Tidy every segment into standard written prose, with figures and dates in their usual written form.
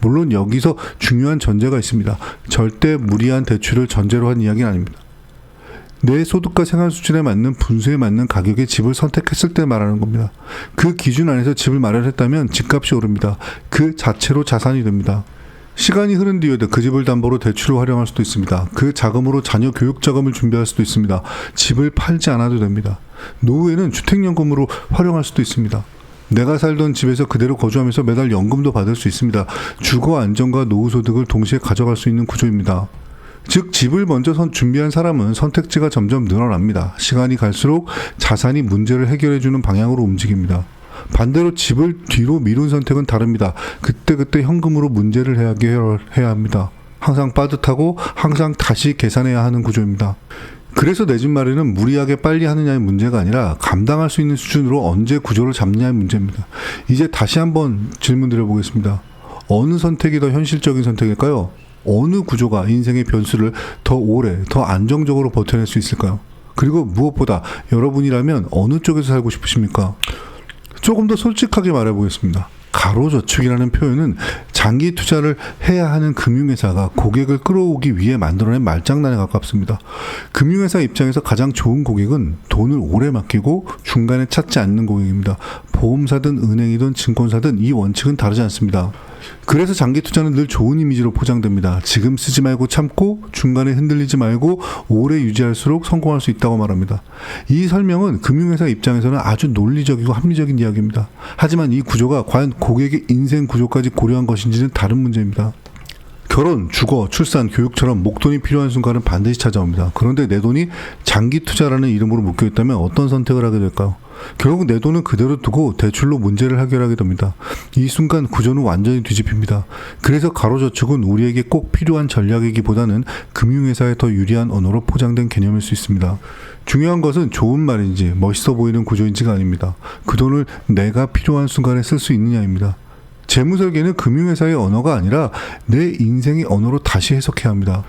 물론 여기서 중요한 전제가 있습니다. 절대 무리한 대출을 전제로 한 이야기는 아닙니다. 내 소득과 생활 수준에 맞는 분수에 맞는 가격의 집을 선택했을 때 말하는 겁니다. 그 기준 안에서 집을 마련했다면 집값이 오릅니다. 그 자체로 자산이 됩니다. 시간이 흐른 뒤에도 그 집을 담보로 대출을 활용할 수도 있습니다. 그 자금으로 자녀 교육 자금을 준비할 수도 있습니다. 집을 팔지 않아도 됩니다. 노후에는 주택연금으로 활용할 수도 있습니다. 내가 살던 집에서 그대로 거주하면서 매달 연금도 받을 수 있습니다. 주거 안정과 노후 소득을 동시에 가져갈 수 있는 구조입니다. 즉 집을 먼저 준비한 사람은 선택지가 점점 늘어납니다. 시간이 갈수록 자산이 문제를 해결해주는 방향으로 움직입니다. 반대로 집을 뒤로 미룬 선택은 다릅니다. 그때그때 현금으로 문제를 해야 합니다. 항상 빠듯하고 항상 다시 계산해야 하는 구조입니다. 그래서 내 집 마련은 무리하게 빨리 하느냐의 문제가 아니라 감당할 수 있는 수준으로 언제 구조를 잡느냐의 문제입니다. 이제 다시 한번 질문 드려보겠습니다. 어느 선택이 더 현실적인 선택일까요? 어느 구조가 인생의 변수를 더 오래, 더 안정적으로 버텨낼 수 있을까요? 그리고 무엇보다 여러분이라면 어느 쪽에서 살고 싶으십니까? 조금 더 솔직하게 말해보겠습니다. 가로저축이라는 표현은 장기 투자를 해야 하는 금융회사가 고객을 끌어오기 위해 만들어낸 말장난에 가깝습니다. 금융회사 입장에서 가장 좋은 고객은 돈을 오래 맡기고 중간에 찾지 않는 고객입니다. 보험사든 은행이든 증권사든 이 원칙은 다르지 않습니다. 그래서 장기 투자는 늘 좋은 이미지로 포장됩니다. 지금 쓰지 말고 참고 중간에 흔들리지 말고 오래 유지할수록 성공할 수 있다고 말합니다. 이 설명은 금융회사 입장에서는 아주 논리적이고 합리적인 이야기입니다. 하지만 이 구조가 과연 고객의 인생 구조까지 고려한 것인지는 다른 문제입니다. 결혼, 주거, 출산, 교육처럼 목돈이 필요한 순간은 반드시 찾아옵니다. 그런데 내 돈이 장기 투자라는 이름으로 묶여있다면 어떤 선택을 하게 될까요? 결국 내 돈은 그대로 두고 대출로 문제를 해결하게 됩니다. 이 순간 구조는 완전히 뒤집힙니다. 그래서 가로저축은 우리에게 꼭 필요한 전략이기보다는 금융회사에 더 유리한 언어로 포장된 개념일 수 있습니다. 중요한 것은 좋은 말인지 멋있어 보이는 구조인지가 아닙니다. 그 돈을 내가 필요한 순간에 쓸 수 있느냐입니다. 재무설계는 금융회사의 언어가 아니라 내 인생의 언어로 다시 해석해야 합니다.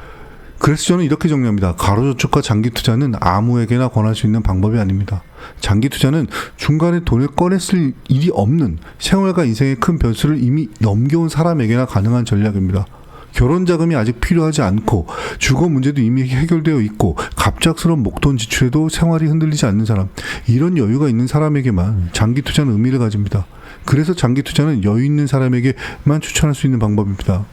그래서 저는 이렇게 정리합니다. 가로저축과 장기투자는 아무에게나 권할 수 있는 방법이 아닙니다. 장기투자는 중간에 돈을 꺼냈을 일이 없는 생활과 인생의 큰 변수를 이미 넘겨온 사람에게나 가능한 전략입니다. 결혼 자금이 아직 필요하지 않고 주거 문제도 이미 해결되어 있고 갑작스러운 목돈 지출에도 생활이 흔들리지 않는 사람, 이런 여유가 있는 사람에게만 장기투자는 의미를 가집니다. 그래서 장기투자는 여유 있는 사람에게만 추천할 수 있는 방법입니다.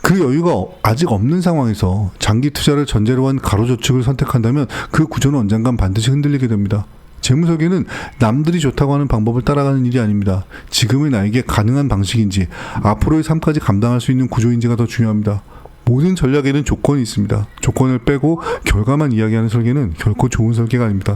그 여유가 아직 없는 상황에서 장기 투자를 전제로 한 가로저축을 선택한다면 그 구조는 언젠간 반드시 흔들리게 됩니다. 재무설계는 남들이 좋다고 하는 방법을 따라가는 일이 아닙니다. 지금의 나에게 가능한 방식인지 앞으로의 삶까지 감당할 수 있는 구조인지가 더 중요합니다. 모든 전략에는 조건이 있습니다. 조건을 빼고 결과만 이야기하는 설계는 결코 좋은 설계가 아닙니다.